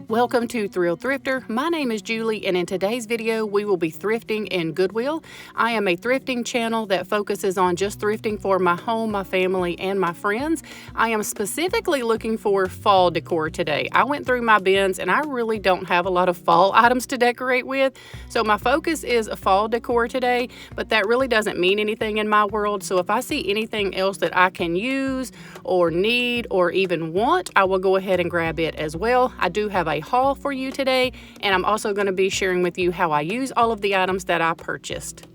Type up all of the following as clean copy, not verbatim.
Welcome to Styled Thrifter. My name is Julie, and in today's video we will be thrifting in Goodwill. I am a thrifting channel that focuses on just thrifting for my home, my family, and my friends. I am specifically looking for fall decor today. I went through my bins and I really don't have a lot of fall items to decorate with, so my focus is fall decor today, but that really doesn't mean anything in my world. So if I see anything else that I can use or need or even want, I will go ahead and grab it as well. I do have a haul for you today, and I'm also going to be sharing with you how I use all of the items that I purchased.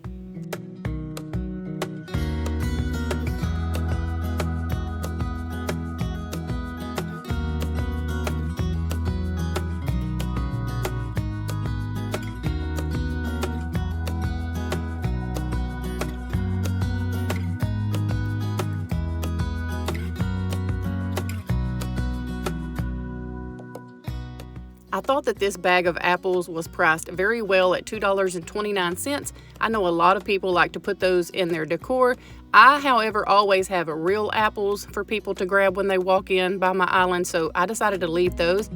I thought that this bag of apples was priced very well at $2.29. I know a lot of people like to put those in their decor. I, however, always have real apples for people to grab when they walk in by my island, so I decided to leave those.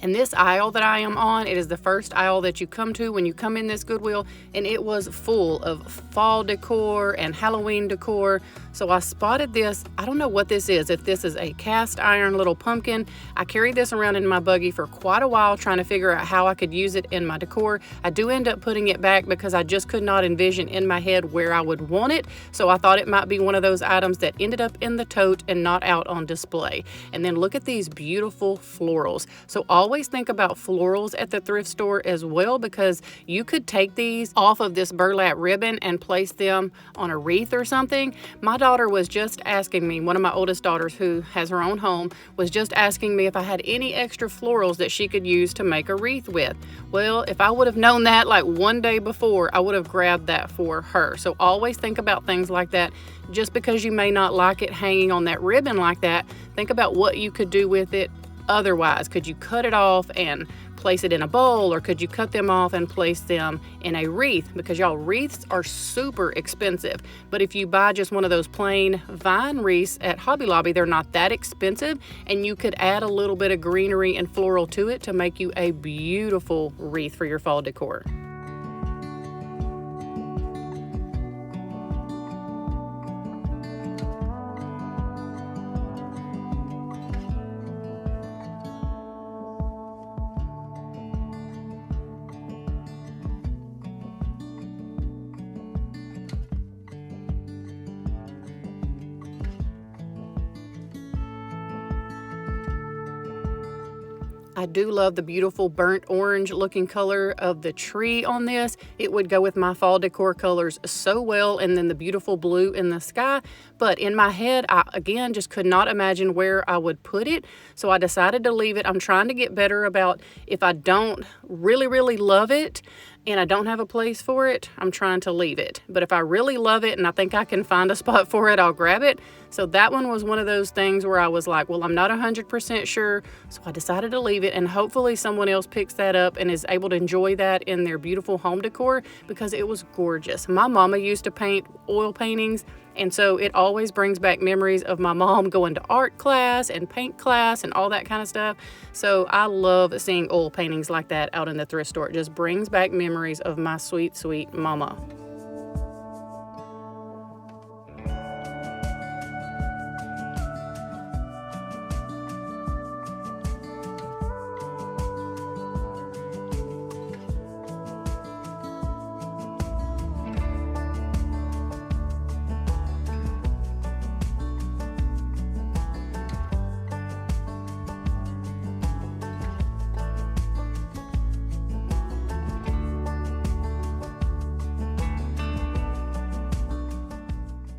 And this aisle that I am on, it is the first aisle that you come to when you come in this Goodwill, and it was full of fall decor and Halloween decor. So I spotted this. I don't know what this is, if this is a cast iron little pumpkin. I carried this around in my buggy for quite a while trying to figure out how I could use it in my decor. I do end up putting it back because I just could not envision in my head where I would want it. So I thought it might be one of those items that ended up in the tote and not out on display. And then look at these beautiful florals. So always think about florals at the thrift store as well, because you could take these off of this burlap ribbon and place them on a wreath or something. My daughter was just asking me, one of my oldest daughters who has her own home, was just asking me if I had any extra florals that she could use to make a wreath with. Well, if I would have known that like one day before, I would have grabbed that for her. So always think about things like that. Just because you may not like it hanging on that ribbon like that, think about what you could do with it otherwise. Could you cut it off and place it in a bowl, or could you cut them off and place them in a wreath? Because y'all, wreaths are super expensive, but if you buy just one of those plain vine wreaths at Hobby Lobby, they're not that expensive, and you could add a little bit of greenery and floral to it to make you a beautiful wreath for your fall decor. I do love the beautiful burnt orange looking color of the tree on this. It would go with my fall decor colors so well, and then the beautiful blue in the sky. But in my head, I again just could not imagine where I would put it, so I decided to leave it. I'm trying to get better about if I don't really love it and I don't have a place for it, I'm trying to leave it. But if I really love it and I think I can find a spot for it, I'll grab it. So that one was one of those things where I was like, well, I'm not 100% sure, so I decided to leave it, and hopefully someone else picks that up and is able to enjoy that in their beautiful home decor, because it was gorgeous. My mama used to paint oil paintings, and so it always brings back memories of my mom going to art class and paint class and all that kind of stuff. So I love seeing oil paintings like that out in the thrift store. It just brings back memories of my sweet, sweet mama.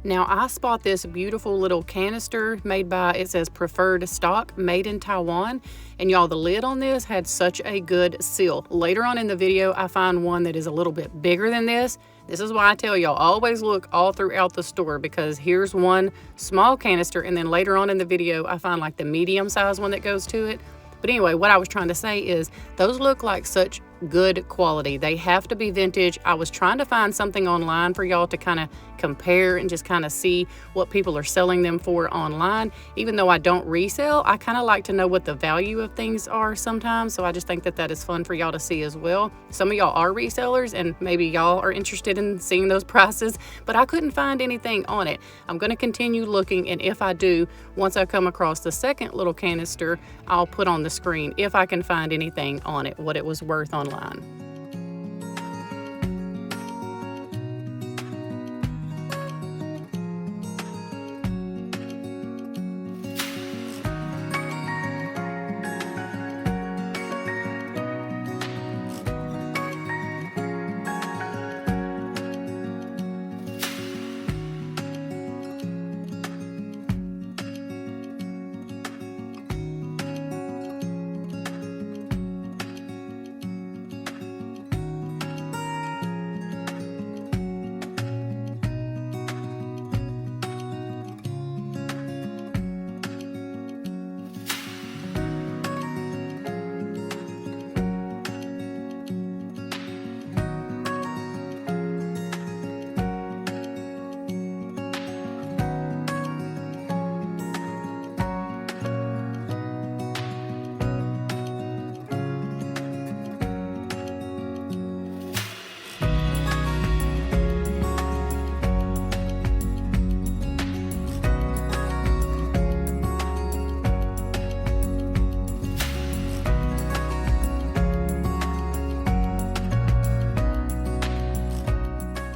Now I spot this beautiful little canister made by, it says preferred stock, made in Taiwan. And y'all, the lid on this had such a good seal. Later on in the video, I find one that is a little bit bigger than this. This is why I tell y'all, always look all throughout the store, because here's one small canister, and then later on in the video, I find like the medium size one that goes to it. But anyway, what I was trying to say is those look like such good quality. They have to be vintage. I was trying to find something online for y'all to kind of compare and just kind of see what people are selling them for online. Even though I don't resell, I kind of like to know what the value of things are sometimes. So I just think that that is fun for y'all to see as well. Some of y'all are resellers and maybe y'all are interested in seeing those prices, but I couldn't find anything on it. I'm going to continue looking, and if I do, once I come across the second little canister, I'll put on the screen if I can find anything on it, what it was worth online.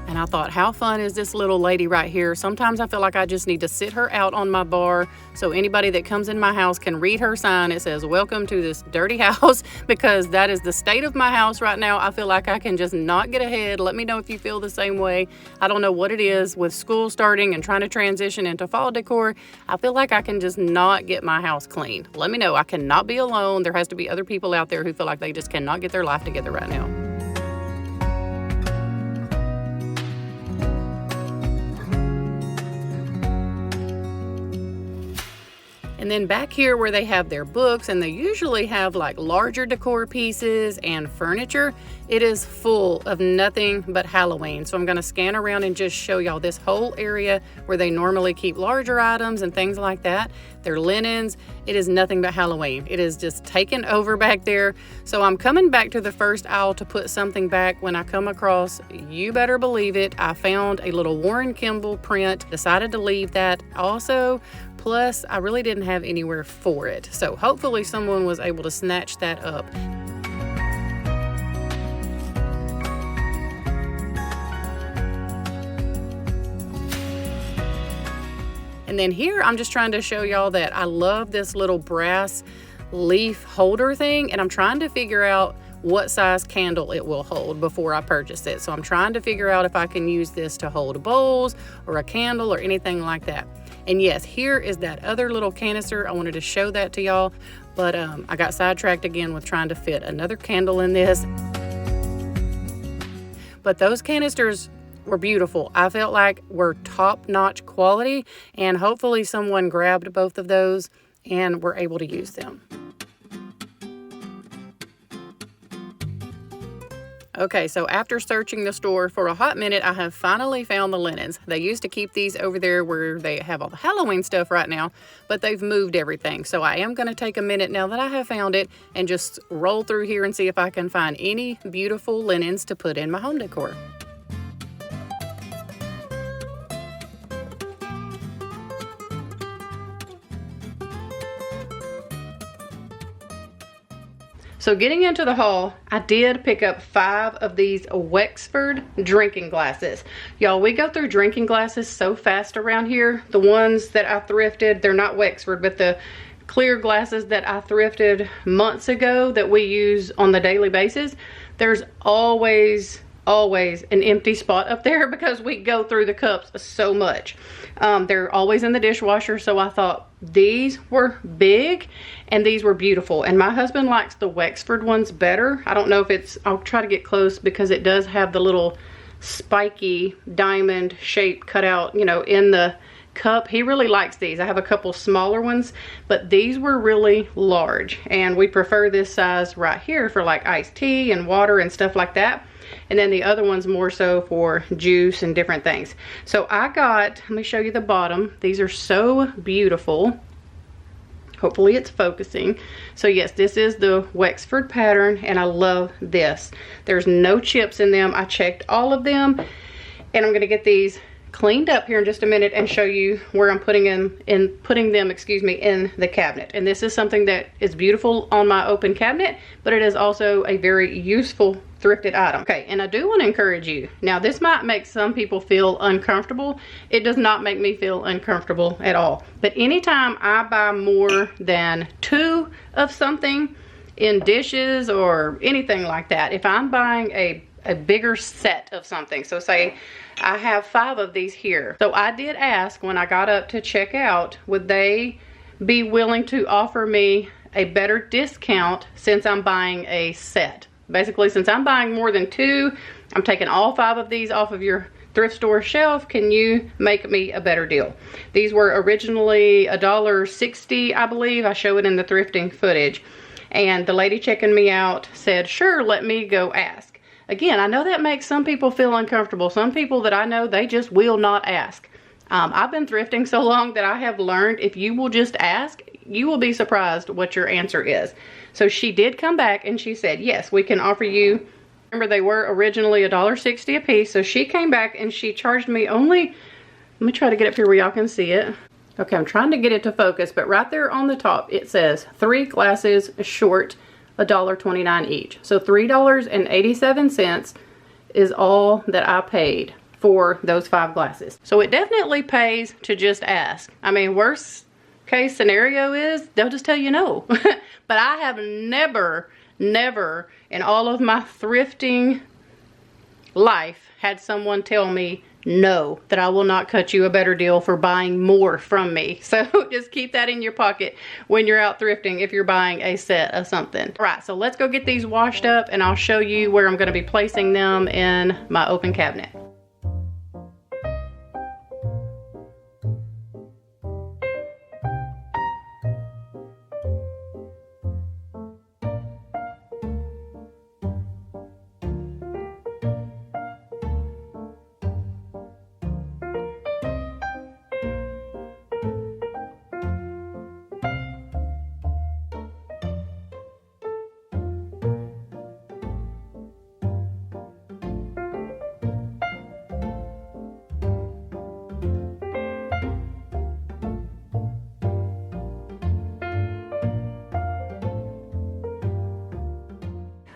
And I thought, how fun is this little lady right here? Sometimes I feel like I just need to sit her out on my bar so anybody that comes in my house can read her sign. It says, "Welcome to this dirty house," because that is the state of my house right now. I feel like I can just not get ahead. Let me know if you feel the same way. I don't know what it is with school starting and trying to transition into fall decor. I feel like I can just not get my house clean. Let me know. I cannot be alone. There has to be other people out there who feel like they just cannot get their life together right now. And then back here where they have their books, and they usually have like larger decor pieces and furniture, it is full of nothing but Halloween. So I'm going to scan around and just show y'all this whole area where they normally keep larger items and things like that. Their linens, it is nothing but Halloween. It is just taken over back there. So I'm coming back to the first aisle to put something back when I come across, you better believe it, I found a little Warren Kimball print, decided to leave that also. Plus, I really didn't have anywhere for it. So hopefully someone was able to snatch that up. And then here, I'm just trying to show y'all that I love this little brass leaf holder thing, and I'm trying to figure out what size candle it will hold before I purchase it. So I'm trying to figure out if I can use this to hold bowls or a candle or anything like that. And yes, here is that other little canister. I wanted to show that to y'all, but I got sidetracked again with trying to fit another candle in this. But those canisters were beautiful. I felt like were top-notch quality, and hopefully someone grabbed both of those and were able to use them. Okay, so after searching the store for a hot minute, I have finally found the linens. They used to keep these over there where they have all the Halloween stuff right now, but they've moved everything. So I am going to take a minute now that I have found it and just roll through here and see if I can find any beautiful linens to put in my home decor. So getting into the haul, I did pick up 5 of these Wexford drinking glasses. Y'all, we go through drinking glasses so fast around here. The ones that I thrifted, they're not Wexford, but the clear glasses that I thrifted months ago that we use on the daily basis, there's always an empty spot up there because we go through the cups so much. They're always in the dishwasher, so I thought these were big and these were beautiful. And my husband likes the Wexford ones better. I don't know if it's, I'll try to get close because it does have the little spiky diamond shape cut out, you know, in the cup. He really likes these. I have a couple smaller ones, but these were really large, and we prefer this size right here for like iced tea and water and stuff like that. And then the other one's more so for juice and different things. So I got, let me show you the bottom. These are so beautiful. Hopefully it's focusing. So yes, this is the Wexford pattern, and I love this. There's no chips in them. I checked all of them, and I'm gonna get these cleaned up here in just a minute and show you where I'm putting them in the cabinet. And this is something that is beautiful on my open cabinet, but it is also a very useful thrifted item. Okay, and I do want to encourage you. Now, this might make some people feel uncomfortable. It does not make me feel uncomfortable at all. But anytime I buy more than 2 of something in dishes or anything like that, if I'm buying a bigger set of something, so say I have 5 of these here. So I did ask when I got up to check out, would they be willing to offer me a better discount since I'm buying a set? Basically, since I'm buying more than 2, I'm taking all 5 of these off of your thrift store shelf. Can you make me a better deal? These were originally $1.60, I believe. I show it in the thrifting footage. And the lady checking me out said, sure, let me go ask. Again, I know that makes some people feel uncomfortable. Some people that I know, they just will not ask. I've been thrifting so long that I have learned if you will just ask, you will be surprised what your answer is. So she did come back and she said, yes, we can offer you. Remember, they were originally $1.60 a piece. So she came back and she charged me only, let me try to get up here where y'all can see it. Okay, I'm trying to get it to focus, but right there on the top, it says 3 glasses short, $1.29 each. So $3.87 is all that I paid for those 5 glasses. So it definitely pays to just ask. I mean, worst case scenario is they'll just tell you no. But I have never in all of my thrifting life had someone tell me no, that I will not cut you a better deal for buying more from me. So just keep that in your pocket when you're out thrifting if you're buying a set of something. All right, so let's go get these washed up and I'll show you where I'm going to be placing them in my open cabinet.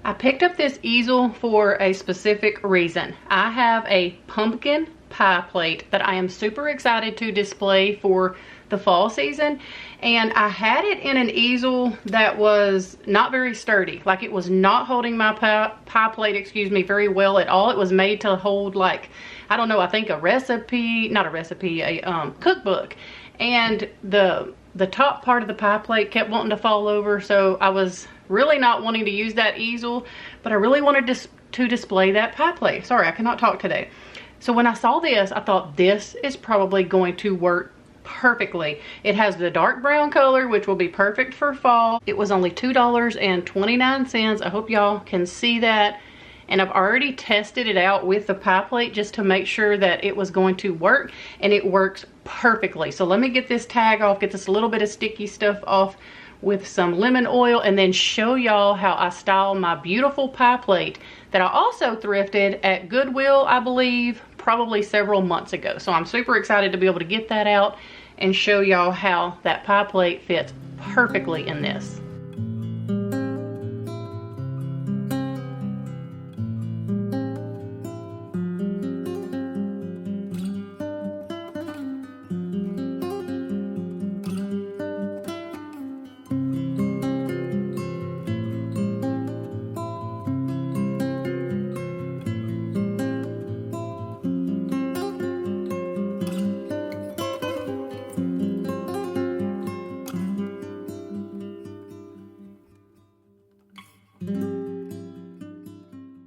I picked up this easel for a specific reason. I have a pumpkin pie plate that I am super excited to display for the fall season, and I had it in an easel that was not very sturdy. Like, it was not holding my pie plate, very well at all. It was made to hold, like, I don't know, I think a cookbook. And the top part of the pie plate kept wanting to fall over, so I was really not wanting to use that easel, but I really wanted to display that pie plate. Sorry, I cannot talk today. So when I saw this, I thought this is probably going to work perfectly. It has the dark brown color, which will be perfect for fall. It was only $2.29. I hope y'all can see that. And I've already tested it out with the pie plate just to make sure that it was going to work, and it works perfectly. So let me get this tag off, get this little bit of sticky stuff off with some lemon oil, and then show y'all how I style my beautiful pie plate that I also thrifted at Goodwill, I believe, probably several months ago. So I'm super excited to be able to get that out and show y'all how that pie plate fits perfectly in this.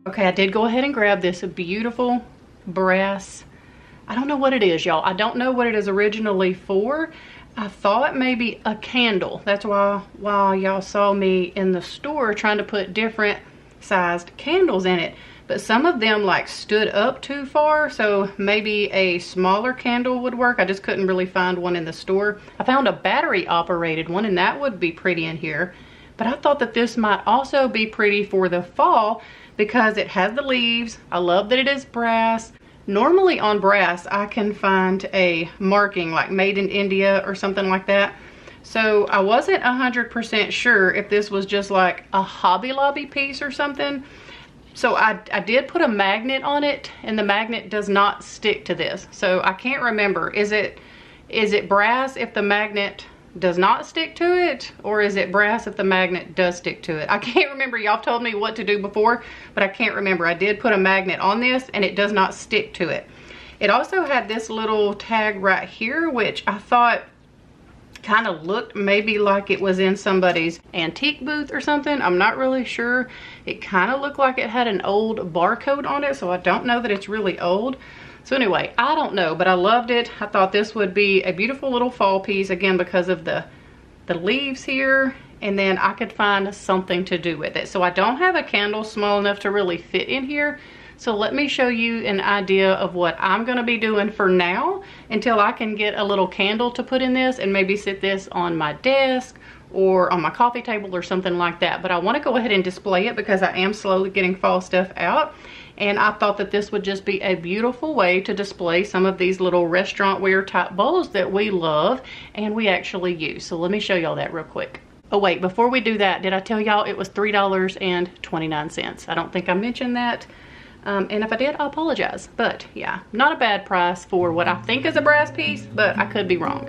Okay, I did go ahead and grab this beautiful brass I don't know what it is, y'all. I don't know what it is originally for. I thought maybe a candle. That's why y'all saw me in the store trying to put different sized candles in it. But some of them like stood up too far, so maybe a smaller candle would work. I just couldn't really find one in the store. I found a battery operated one, and that would be pretty in here. But I thought that this might also be pretty for the fall because it has the leaves. I love that it is brass. Normally on brass, I can find a marking like made in India or something like that. So I wasn't 100% sure if this was just like a Hobby Lobby piece or something. So I did put a magnet on it, and the magnet does not stick to this. So I can't remember, is it brass if the magnet does not stick to it, or is it brass if the magnet does stick to it? I can't remember. Y'all told me what to do before, but I can't remember. I did put a magnet on this, and it does not stick to it. It also had this little tag right here, which I thought kind of looked maybe like it was in somebody's antique booth or something. I'm not really sure. It kind of looked like it had an old barcode on it, so I don't know that it's really old. So anyway, I don't know, but I loved it. I thought this would be a beautiful little fall piece, again, because of the leaves here, and then I could find something to do with it. So I don't have a candle small enough to really fit in here. So let me show you an idea of what I'm gonna be doing for now until I can get a little candle to put in this and maybe sit this on my desk or on my coffee table or something like that. But I wanna go ahead and display it because I am slowly getting fall stuff out. And I thought that this would just be a beautiful way to display some of these little restaurant wear type bowls that we love and we actually use. So let me show y'all that real quick. Oh wait, before we do that, did I tell y'all it was $3.29? I don't think I mentioned that. And if I did, I apologize. But yeah, not a bad price for what I think is a brass piece, but I could be wrong.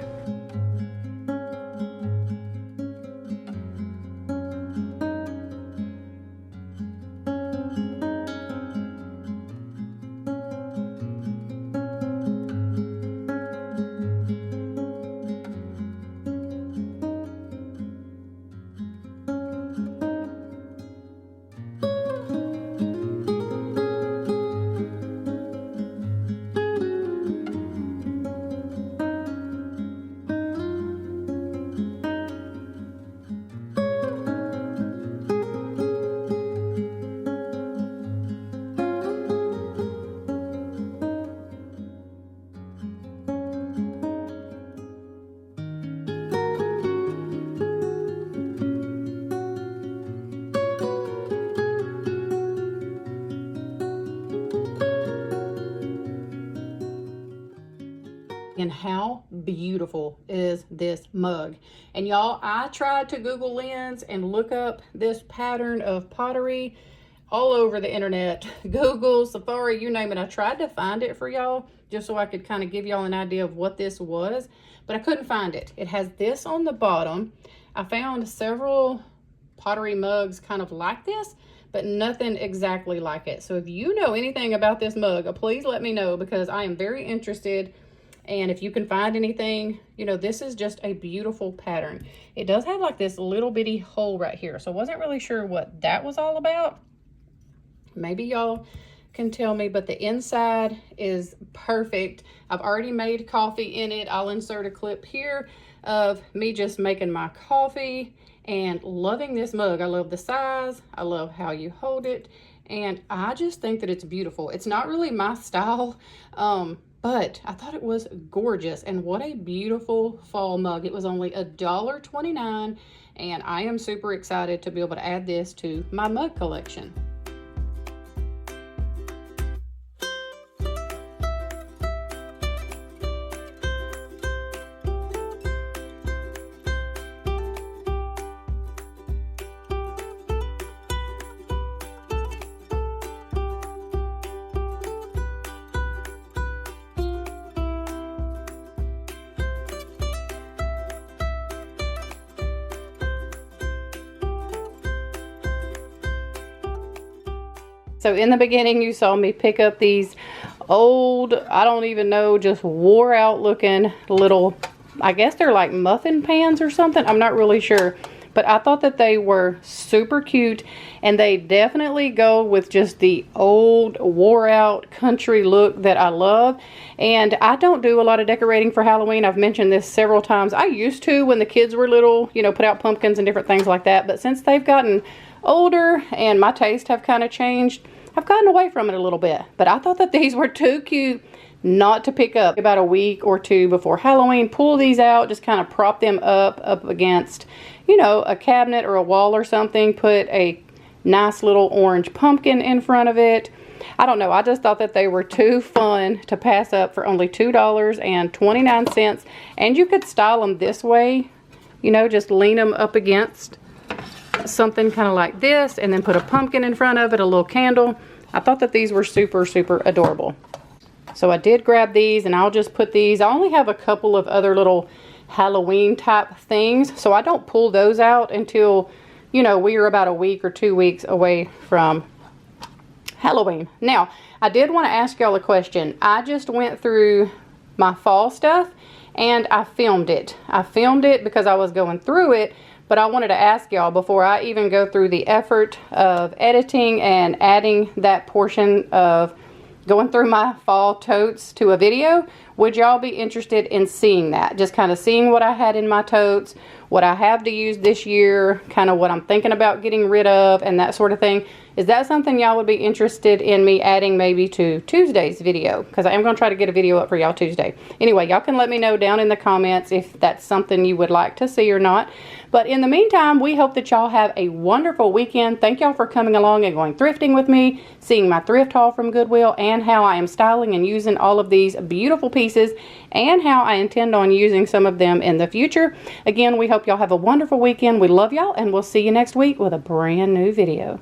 And how beautiful is this mug? And y'all, I tried to Google Lens and look up this pattern of pottery all over the internet. Google, Safari, you name it. I tried to find it for y'all just so I could kind of give y'all an idea of what this was, but I couldn't find it. It has this on the bottom. I found several pottery mugs kind of like this, but nothing exactly like it. So if you know anything about this mug, please let me know because I am very interested. And if you can find anything, you know, this is just a beautiful pattern. It does have like this little bitty hole right here. So I wasn't really sure what that was all about. Maybe y'all can tell me, but the inside is perfect. I've already made coffee in it. I'll insert a clip here of me just making my coffee and loving this mug. I love the size. I love how you hold it. And I just think that it's beautiful. It's not really my style, but I thought it was gorgeous. And what a beautiful fall mug. It was only $1.29, and I am super excited to be able to add this to my mug collection. So in the beginning, you saw me pick up these old, I don't even know, just wore out looking little, I guess they're like muffin pans or something. I'm not really sure, But I thought that they were super cute, and they definitely go with just the old wore out country look that I love. And I don't do a lot of decorating for Halloween. I've mentioned this several times. I used to when the kids were little, you know, put out pumpkins and different things like that. But since they've gotten older and my tastes have kind of changed, I've gotten away from it a little bit. But I thought that these were too cute not to pick up. About a week or two before Halloween, pull these out, just kind of prop them up against, you know, a cabinet or a wall or something. Put a nice little orange pumpkin in front of it. I don't know, I just thought that they were too fun to pass up for only $2.29. And you could style them this way, you know, just lean them up against something kind of like this, and then put a pumpkin in front of it, a little candle. I thought that these were super, super adorable. So I did grab these, and I'll just put these. I only have a couple of other little Halloween type things, so I don't pull those out until, you know, we are about a week or 2 weeks away from Halloween. Now, I did want to ask y'all a question. I just went through my fall stuff and I filmed it. I filmed it because I was going through it, but I wanted to ask y'all before I even go through the effort of editing and adding that portion of going through my fall totes to a video, would y'all be interested in seeing that? Just kind of seeing what I had in my totes, what I have to use this year, kind of what I'm thinking about getting rid of, and that sort of thing. Is that something y'all would be interested in me adding maybe to Tuesday's video? Because I am going to try to get a video up for y'all Tuesday. Anyway, y'all can let me know down in the comments if that's something you would like to see or not. But in the meantime, we hope that y'all have a wonderful weekend. Thank y'all for coming along and going thrifting with me, seeing my thrift haul from Goodwill, and how I am styling and using all of these beautiful pieces, and how I intend on using some of them in the future. Again, we hope y'all have a wonderful weekend. We love y'all, and we'll see you next week with a brand new video.